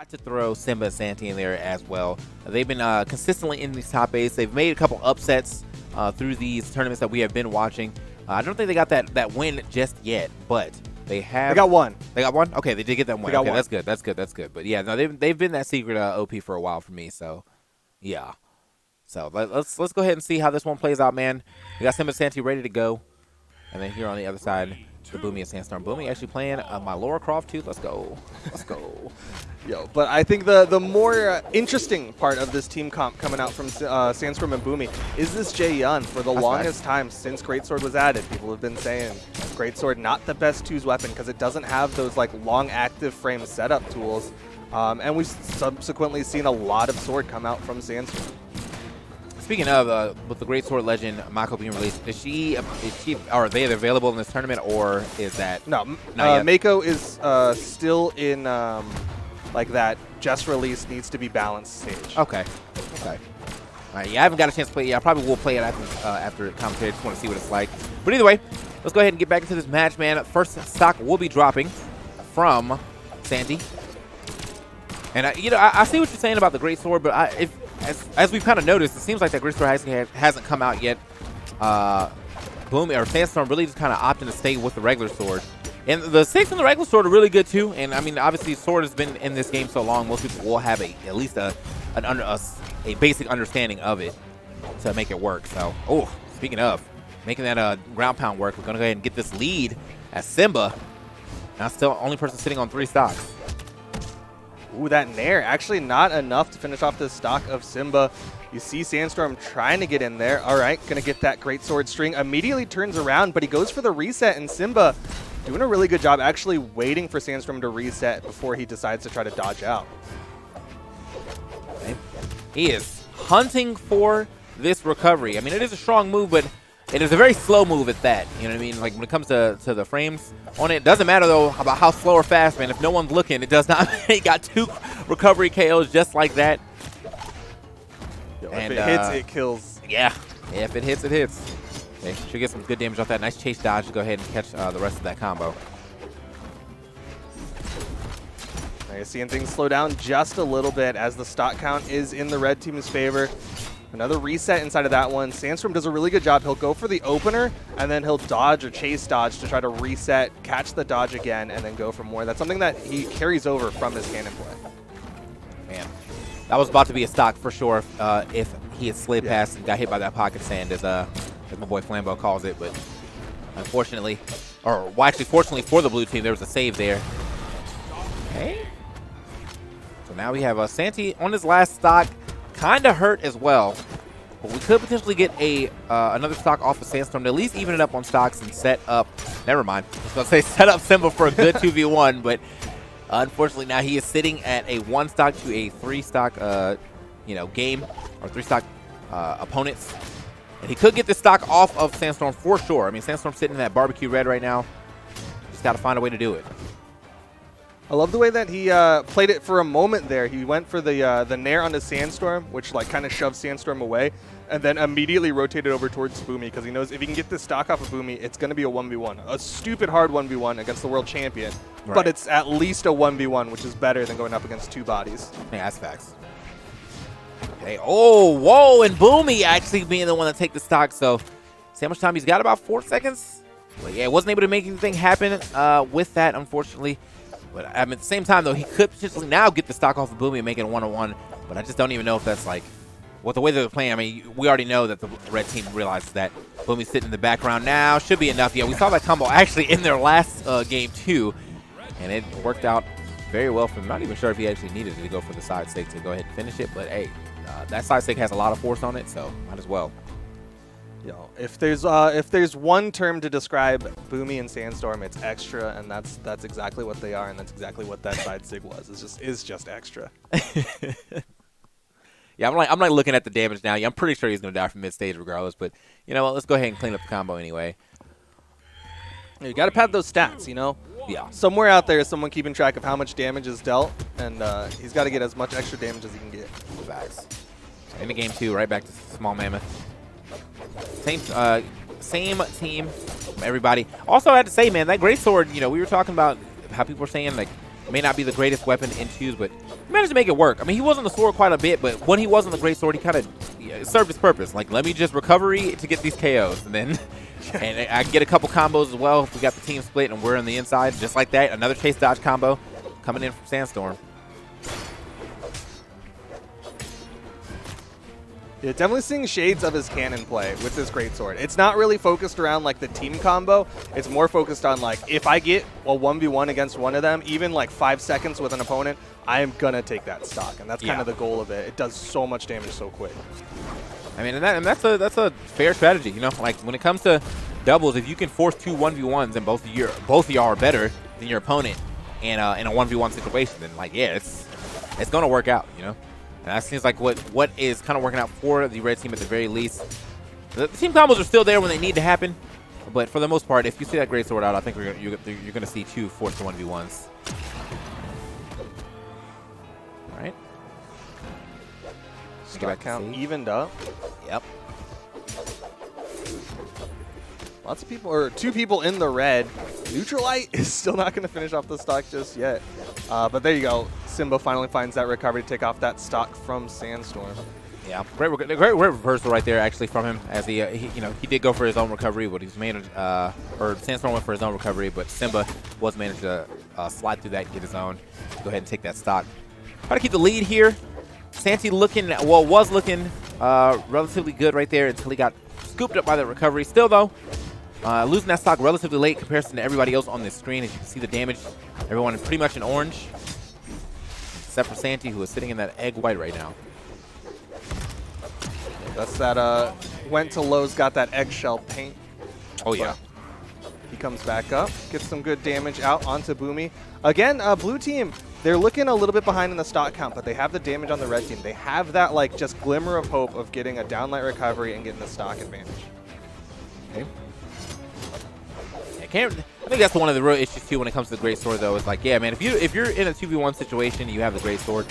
got to throw Simba Santy in there as well. They've been consistently in these top 8s. They've made a couple upsets through these tournaments that we have been watching. I don't think they got that win just yet, but they have. They got one. They got one? Okay, they did get that win. They got okay, one. that's good. That's good. That's good. But yeah, no, they've been that secret OP for a while for me. So yeah. So let's go ahead and see how this one plays out, man. We got Simba Santy ready to go, and then here on the other side, the Boomie and Sandstorm. Boomie actually playing my Laura Croft too. Let's go. Let's go. Yo, but I think the more interesting part of this team comp coming out from Sandstorm and Boomie is this Jay Yun. For the longest time since Greatsword was added, people have been saying Greatsword not the best 2s weapon because it doesn't have those like long active frame setup tools. And we've subsequently seen a lot of sword come out from Sandstorm. Speaking of, with the Greatsword Legend Mako being released, is she are they available in this tournament, or is that no? Mako is still in like that just released needs to be balanced stage. Okay. Okay. All right. Yeah, I haven't got a chance to play it yet. I probably will play it after commentary. I just want to see what it's like. But either way, let's go ahead and get back into this match, man. First stock will be dropping from Santy. And I see what you're saying about the Greatsword, but as we've kind of noticed, it seems like that Greatsword hasn't come out yet. Boomie or Sandstorm really just kind of opting to stay with the regular sword. And the stakes on the regular sword are really good too. And I mean, obviously, sword has been in this game so long, most people will have at least a basic understanding of it to make it work. So, oh, speaking of making that ground pound work, we're gonna go ahead and get this lead as Simba. Now, still only person sitting on 3 stocks. Ooh, that nair. Actually not enough to finish off this stock of Simba. You see Sandstorm trying to get in there. All right, going to get that Greatsword string. Immediately turns around, but he goes for the reset, and Simba doing a really good job actually waiting for Sandstorm to reset before he decides to try to dodge out. Okay. He is hunting for this recovery. I mean, it is a strong move, but it is a very slow move at that. You know what I mean? Like when it comes to the frames on it, doesn't matter though about how slow or fast, man. If no one's looking, it does not. He got 2 recovery KOs just like that. Yo, and if it hits, it kills. Yeah. If it hits, it hits. Okay, should get some good damage off that. Nice chase dodge to go ahead and catch the rest of that combo. Now you're seeing things slow down just a little bit as the stock count is in the red team's favor. Another reset inside of that one. Sandstorm does a really good job. He'll go for the opener, and then he'll dodge or chase dodge to try to reset, catch the dodge again, and then go for more. That's something that he carries over from his cannon play. Man, that was about to be a stock for sure if he had slid past and got hit by that pocket sand, as my boy Flambeau calls it. But unfortunately, or well, actually fortunately for the blue team, there was a save there. Okay. So now we have Santy on his last stock. Kind of hurt as well, but we could potentially get another stock off of Sandstorm to at least even it up on stocks and set up. Never mind. I was going to say set up Simba for a good 2v1, but unfortunately now he is sitting at a 1 stock to a 3 stock, game or 3 stock opponents, and he could get this stock off of Sandstorm for sure. I mean, Sandstorm's sitting in that barbecue red right now. Just got to find a way to do it. I love the way that he played it for a moment there. He went for the nair onto Sandstorm, which like kind of shoved Sandstorm away, and then immediately rotated over towards Boomie because he knows if he can get this stock off of Boomie, it's going to be a 1v1. A stupid hard 1v1 against the world champion, but it's at least a 1v1, which is better than going up against 2 bodies. Yeah, that's facts. Okay. Oh, whoa, and Boomie actually being the one to take the stock. So see how much time he's got? About 4 seconds. But yeah, wasn't able to make anything happen with that, unfortunately. But I mean, at the same time, though, he could potentially now get the stock off of Boomie and make it a 1-on-1. But I just don't even know if that's like, the way they're playing. I mean, we already know that the red team realizes that Boomie's sitting in the background now. Should be enough. Yeah, we saw that combo actually in their last game, too. And it worked out very well for him. I'm not even sure if he actually needed to go for the side stake to go ahead and finish it. But, hey, that side stake has a lot of force on it, so might as well. Yo, if there's one term to describe Boomie and Sandstorm, it's extra, and that's exactly what they are, and that's exactly what that side sig was. It's just extra. Yeah, I'm like looking at the damage now. Yeah, I'm pretty sure he's gonna die from mid stage regardless. But you know what? Let's go ahead and clean up the combo anyway. You got to pad those stats, you know. Yeah. Somewhere out there is someone keeping track of how much damage is dealt, and he's got to get as much extra damage as he can get. Facts. In the game 2, right back to Small Mammoth. Same team, everybody. Also, I had to say, man, that Greatsword, we were talking about how people were saying, like, May not be the greatest weapon in twos, but he managed to make it work. I mean, he was on the sword quite a bit, but when he was on the great sword, he kind of served his purpose. Like, let me just recovery to get these KOs, and then and I can get a couple combos as well if we got the team split and we're on the inside. Just like that, another chase dodge combo coming in from Sandstorm. Yeah, definitely seeing shades of his cannon play with this greatsword. It's not really focused around like the team combo. It's more focused on like, if I get a 1v1 against one of them, even like 5 seconds with an opponent, I am gonna take that stock, and that's kind of the goal of it. It does so much damage so quick. I mean, and that's a fair strategy, you know. Like when it comes to doubles, if you can force 2 1v1s and both of y'all are better than your opponent in a 1v1 situation, then like it's gonna work out, you know. And that seems like what is kind of working out for the red team at the very least. The team combos are still there when they need to happen, but for the most part, if you see that great sword out, I think you're going to see 2 forced 1v1s. All right. Stock count evened up. Yep. Lots of people, or 2 people in the red. Neutralite is still not going to finish off the stock just yet. But there you go. Simba finally finds that recovery to take off that stock from Sandstorm. Yeah, great reversal right there actually from him, as he did go for his own recovery, but he's managed, or Sandstorm went for his own recovery, but Simba was managed to slide through that and get his own. Go ahead and take that stock. Try to keep the lead here. Santy was looking relatively good right there until he got scooped up by the recovery. Still though, losing that stock relatively late in comparison to everybody else on this screen. As you can see the damage, everyone is pretty much in orange, except for Santy, who is sitting in that egg white right now. That's that, went to lows, got that eggshell paint. Oh yeah. He comes back up, gets some good damage out onto Boomie. Again, blue team, they're looking a little bit behind in the stock count, but they have the damage on the red team. They have that like just glimmer of hope of getting a downlight recovery and getting the stock advantage. Okay. I think that's one of the real issues too when it comes to the great sword though. Is like, yeah, man, if you're in a 2v1 situation and you have the great sword,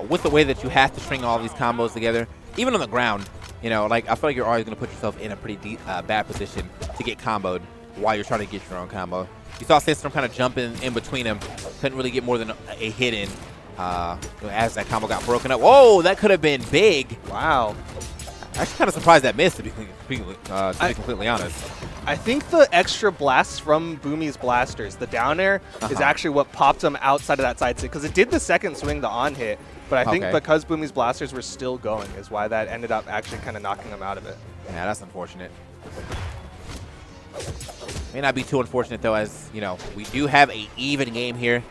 with the way that you have to string all these combos together, even on the ground, you know, like I feel like you're always gonna put yourself in a pretty bad position to get comboed while you're trying to get your own combo. You saw Sandstorm kind of jump in between them, couldn't really get more than a hit in as that combo got broken up. Whoa, that could have been big. Wow. I'm actually kind of surprised that missed, to be completely honest. I think the extra blasts from Boomie's blasters, the down air, is actually what popped him outside of that side stick, because it did the second swing, the on hit, but I think because Boomie's blasters were still going is why that ended up actually kind of knocking him out of it. Yeah, that's unfortunate. May not be too unfortunate though, as you know, we do have a even game here,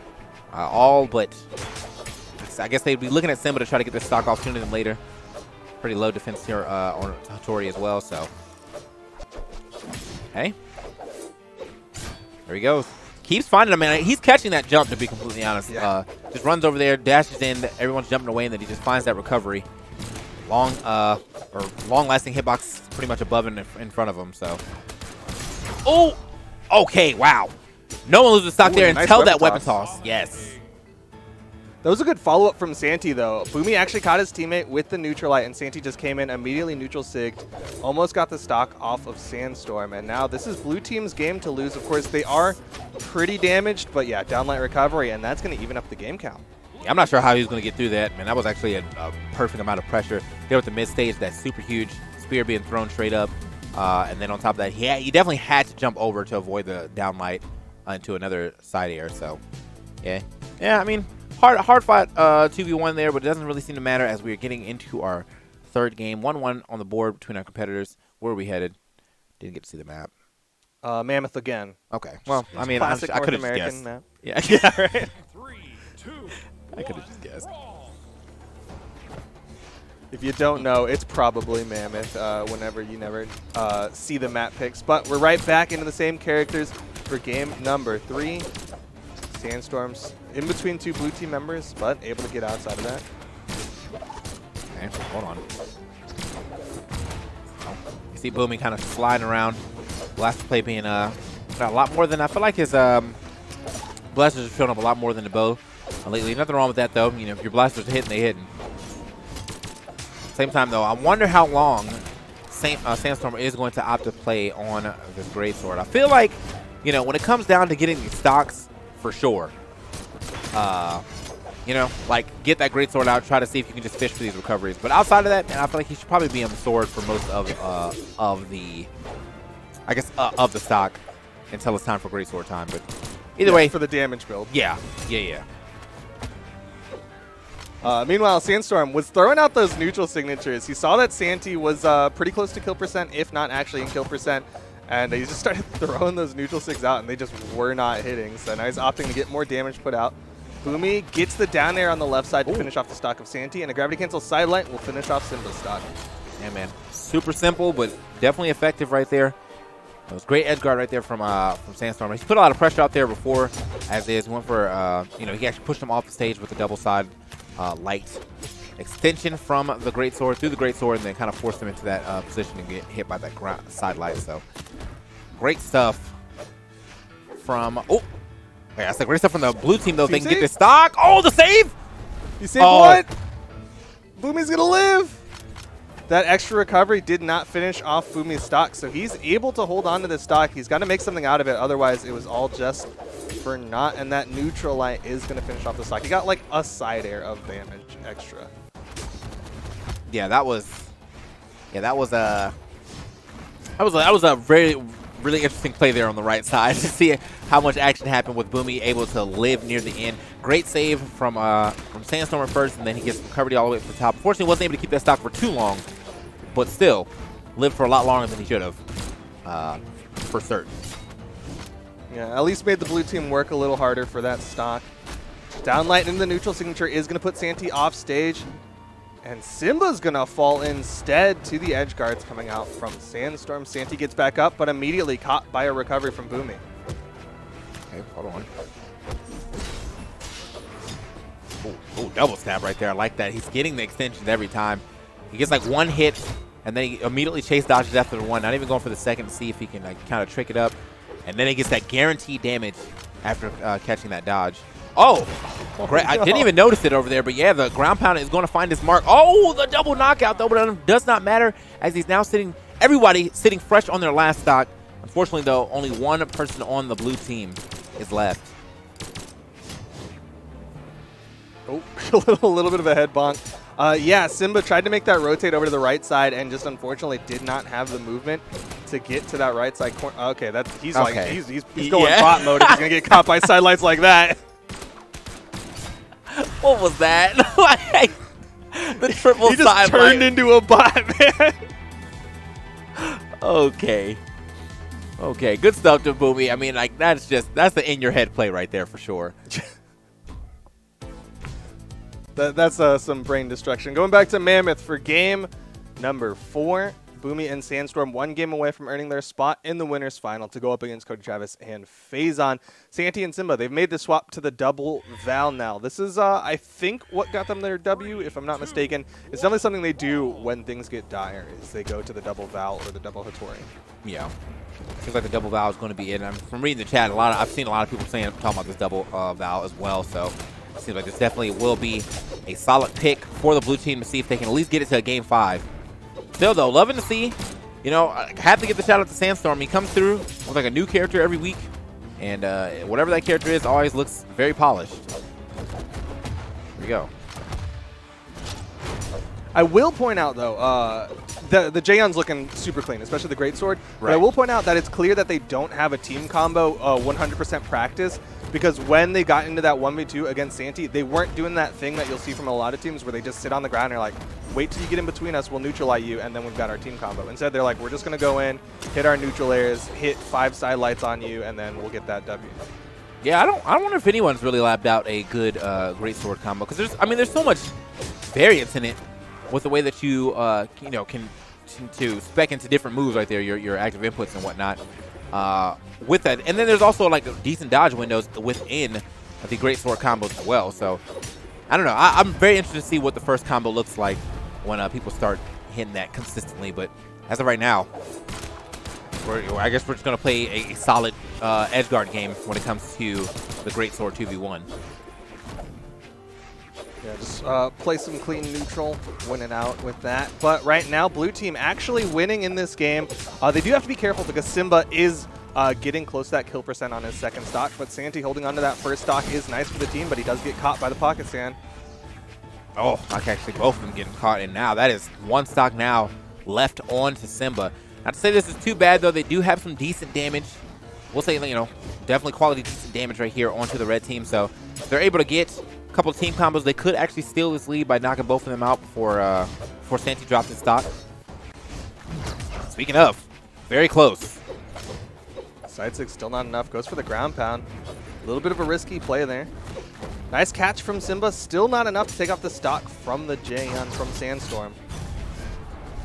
all but I guess they'd be looking at Simba to try to get this stock off sooner than later. Pretty low defense here on Hattori as well, so. Hey. There he goes. Keeps finding him, man. He's catching that jump, to be completely honest. Yeah. Just runs over there, dashes in, everyone's jumping away, and then he just finds that recovery. Long-lasting hitbox pretty much above and in front of him, so. Oh! Okay, wow. No one loses stock there until that weapon toss. Yes. That was a good follow-up from Santy, though. Boomie actually caught his teammate with the neutralite, and Santy just came in, immediately neutral sigged, almost got the stock off of Sandstorm, and now this is blue team's game to lose. Of course, they are pretty damaged, but yeah, downlight recovery, and that's going to even up the game count. Yeah, I'm not sure how he was going to get through that, man. That was actually a perfect amount of pressure there with the mid-stage, that super huge spear being thrown straight up, and then on top of that, he definitely had to jump over to avoid the downlight into another side air, so yeah. Yeah, I mean, hard fought 2v1 there, but it doesn't really seem to matter as we are getting into our third game. 1-1 on the board between our competitors. Where are we headed? Didn't get to see the map. Mammoth again. Okay. Well, I mean, I could have just guessed. Map. Yeah, yeah, right. 3, 2, I could have just guessed. If you don't know, it's probably Mammoth whenever you never see the map picks. But we're right back into the same characters for game number 3. Sandstorm's in between 2 blue team members, but able to get outside of that. Okay, hold on. You see Boomie kind of sliding around. Blaster play being a lot more than, I feel like his blasters are showing up a lot more than the bow lately. Nothing wrong with that though. You know, if your blasters are hitting, they hitting. Same time though, I wonder how long Sandstorm is going to opt to play on this greatsword. I feel like, you know, when it comes down to getting these stocks, for sure, you know, like get that greatsword out, try to see if you can just fish for these recoveries. But outside of that, man, I feel like he should probably be on the sword for most of the, I guess, of the stock until it's time for greatsword time. But either way, for the damage build. Yeah. Meanwhile, Sandstorm was throwing out those neutral signatures. He saw that Santy was pretty close to kill percent, if not actually in kill percent. And he just started throwing those neutral sigs out, and they just were not hitting. So now he's opting to get more damage put out. Boomie gets the down air on the left side to finish off the stock of Santy, and a gravity cancel sidelight will finish off Simba's stock. Yeah, man. Super simple, but definitely effective right there. It was great edge guard right there from Sandstorm. He's put a lot of pressure out there before, as is. He went for, you know, he actually pushed him off the stage with the double side light extension from the greatsword through the greatsword, and then kind of forced him into that position and get hit by that side light. So great stuff from yeah, that's great stuff from the blue team though. They can get this stock. Oh, the save! You saved what? Boomie's gonna live. That extra recovery did not finish off Boomie's stock, so he's able to hold on to this stock. He's got to make something out of it, otherwise it was all just for naught, and that neutral light is going to finish off the stock. He got like a side air of damage extra. Yeah, that was a really interesting play there on the right side to see how much action happened with Boomie able to live near the end. Great save from Sandstorm at first, and then he gets recovered all the way to the top. Unfortunately, wasn't able to keep that stock for too long, but still lived for a lot longer than he should have, for certain. Yeah, at least made the blue team work a little harder for that stock. Downlight in the neutral signature is going to put Santy off stage. And Simba's going to fall instead to the edge guards coming out from Sandstorm. Santy gets back up, but immediately caught by a recovery from Boomie. Okay, hold on. Oh, double stab right there. I like that. He's getting the extensions every time. He gets like one hit, and then he immediately chase dodges after the one. Not even going for the second to see if he can like kind of trick it up. And then he gets that guaranteed damage after catching that dodge. Oh, great. I didn't even notice it over there, but yeah, the ground pound is going to find his mark. Oh, the double knockout, though, but it does not matter as he's now everybody sitting fresh on their last stock. Unfortunately, though, only one person on the blue team is left. Oh, a little bit of a head bonk. Yeah, Simba tried to make that rotate over to the right side and just unfortunately did not have the movement to get to that right side corner. Okay, he's going bot mode if he's going to get caught by sidelights like that. What was that? The triple he just turned into a bot, man. Okay, good stuff to Boomie. I mean, like that's the in your head play right there for sure. That's some brain destruction. Going back to Mammoth for game number 4. Boomie and Sandstorm 1 game away from earning their spot in the winners final to go up against Cody Travis and Faison. Santy and Simba, they've made the swap to the double Val now. This is, I think, what got them their W, if I'm not mistaken. It's definitely something they do when things get dire, is they go to the double Val or the double Hattori. Yeah. Seems like the double Val is going to be in. From reading the chat, I've seen a lot of people talking about this double Val as well, so it seems like this definitely will be a solid pick for the blue team to see if they can at least get it to a game 5. Still, though, loving to see, you know, I have to give the shout out to Sandstorm. He comes through with like a new character every week, and whatever that character is always looks very polished. Here we go. I will point out, though, the Jaehyun's looking super clean, especially the Greatsword. Right. But I will point out that it's clear that they don't have a team combo 100% practice, because when they got into that 1v2 against Santy, they weren't doing that thing that you'll see from a lot of teams where they just sit on the ground and are like, wait till you get in between us, we'll neutralize you, and then we've got our team combo. Instead, they're like, we're just going to go in, hit our neutral airs, hit 5 side lights on you, and then we'll get that W. Yeah, I don't wonder if anyone's really lapped out a good Greatsword combo, because there's so much variance in it with the way that you can to spec into different moves right there, your active inputs and whatnot. With that, and then there's also like decent dodge windows within the Greatsword combos as well. So I don't know. I'm very interested to see what the first combo looks like when people start hitting that consistently. But as of right now, I guess we're just gonna play a solid edge guard game when it comes to the Greatsword 2v1. Yeah, just play some clean neutral, winning out with that. But right now, blue team actually winning in this game. They do have to be careful because Simba is getting close to that kill percent on his second stock. But Santy holding onto that first stock is nice for the team, but he does get caught by the pocket sand. Oh, actually both of them getting caught, and now that is one stock now left on to Simba. Not to say this is too bad, though. They do have some decent damage. We'll say, you know, definitely quality decent damage right here onto the red team. So if they're able to get a couple of team combos, they could actually steal this lead by knocking both of them out before Santy drops his stock. Speaking of, very close. Side 6 still not enough. Goes for the ground pound. A little bit of a risky play there. Nice catch from Simba. Still not enough to take off the stock from the Jaehyun from Sandstorm.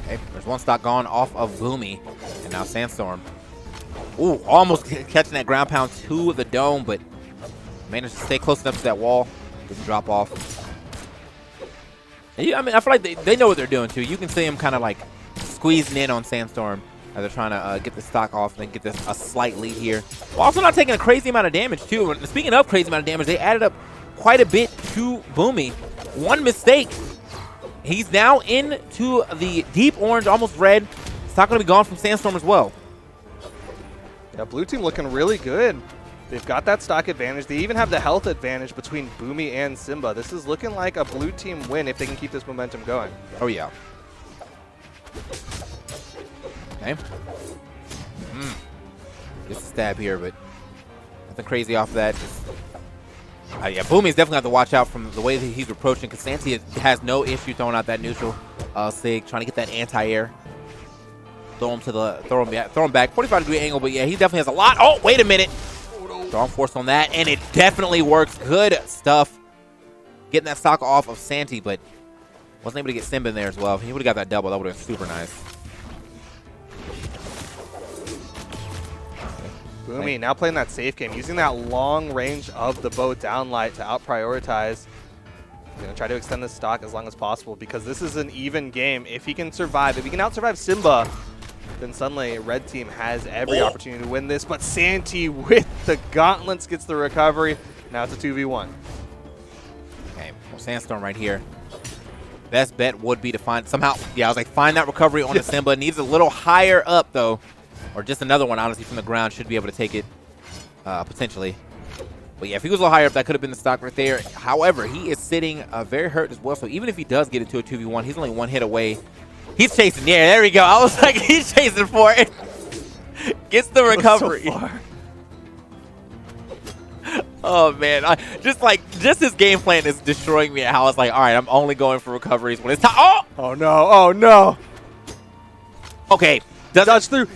Okay, there's one stock gone off of Boomie, and now Sandstorm. Ooh, almost catching that ground pound to the dome, but managed to stay close enough to that wall. Didn't drop off. And I mean, I feel like they know what they're doing, too. You can see them kind of like squeezing in on Sandstorm as they're trying to get the stock off and get this a slight lead here. While also not taking a crazy amount of damage, too. And speaking of crazy amount of damage, they added up quite a bit to Boomie. One mistake. He's now into the deep orange, almost red. Stock going to be gone from Sandstorm as well. Yeah, blue team looking really good. They've got that stock advantage. They even have the health advantage between Boomie and Simba. This is looking like a blue team win if they can keep this momentum going. Oh, yeah. Okay. Just a stab here, but nothing crazy off of that. Yeah, Boomie's definitely have to watch out from the way that he's approaching, because Santy has no issue throwing out that neutral sig, trying to get that anti-air. Throw him back. 45-degree angle, but yeah, he definitely has a lot. Oh, wait a minute. Strong force on that, and it definitely works. Good stuff. Getting that stock off of Santy, but wasn't able to get Simba in there as well. If he would have got that double, that would have been super nice. Boomie now playing that safe game, using that long range of the bow downlight to out-prioritize. He's going to try to extend this stock as long as possible because this is an even game. If he can survive, if he can out-survive Simba, then suddenly red team has every opportunity to win this. But Santy with the gauntlets gets the recovery. Now it's a 2v1. Okay, well, Sandstorm right here. Best bet would be to find somehow, yeah, I was like, find that recovery on the Simba. Needs a little higher up, though. Or just another one, honestly, from the ground. Should be able to take it, potentially. But yeah, if he was a little higher up, that could have been the stock right there. However, he is sitting very hurt as well. So even if he does get it to a 2v1, he's only one hit away. He's chasing. Yeah, there we go. I was like, he's chasing for it. Gets the recovery. So far. Oh, man. Just his game plan is destroying me at how it's like, all right, I'm only going for recoveries when it's time. Oh! Oh, no. Oh, no. Okay. Dodge through.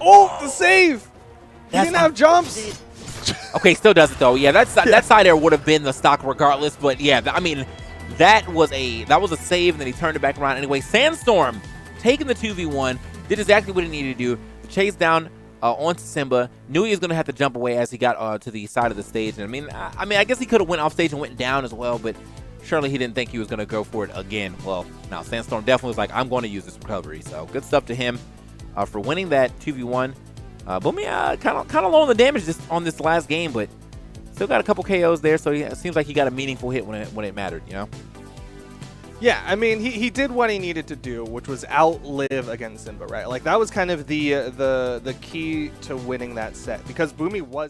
Oh, the save. He didn't have jumps. Okay, still does it, though. Yeah, that side air would have been the stock regardless. But, yeah, I mean, that was a save, and then he turned it back around anyway. Sandstorm taking the 2v1, did exactly what he needed to do. Chase down onto Simba. Knew he was going to have to jump away as he got to the side of the stage. And I guess he could have went off stage and went down as well, but surely he didn't think he was going to go for it again. Well, now Sandstorm definitely was like, I'm going to use this recovery. So good stuff to him for winning that 2v1. Boomie kind of low on the damage on this last game, but still got a couple KOs there, so it seems like he got a meaningful hit when it mattered, you know? Yeah, I mean, he did what he needed to do, which was outlive against Simba, right? Like, that was kind of the key to winning that set, because Boomie was...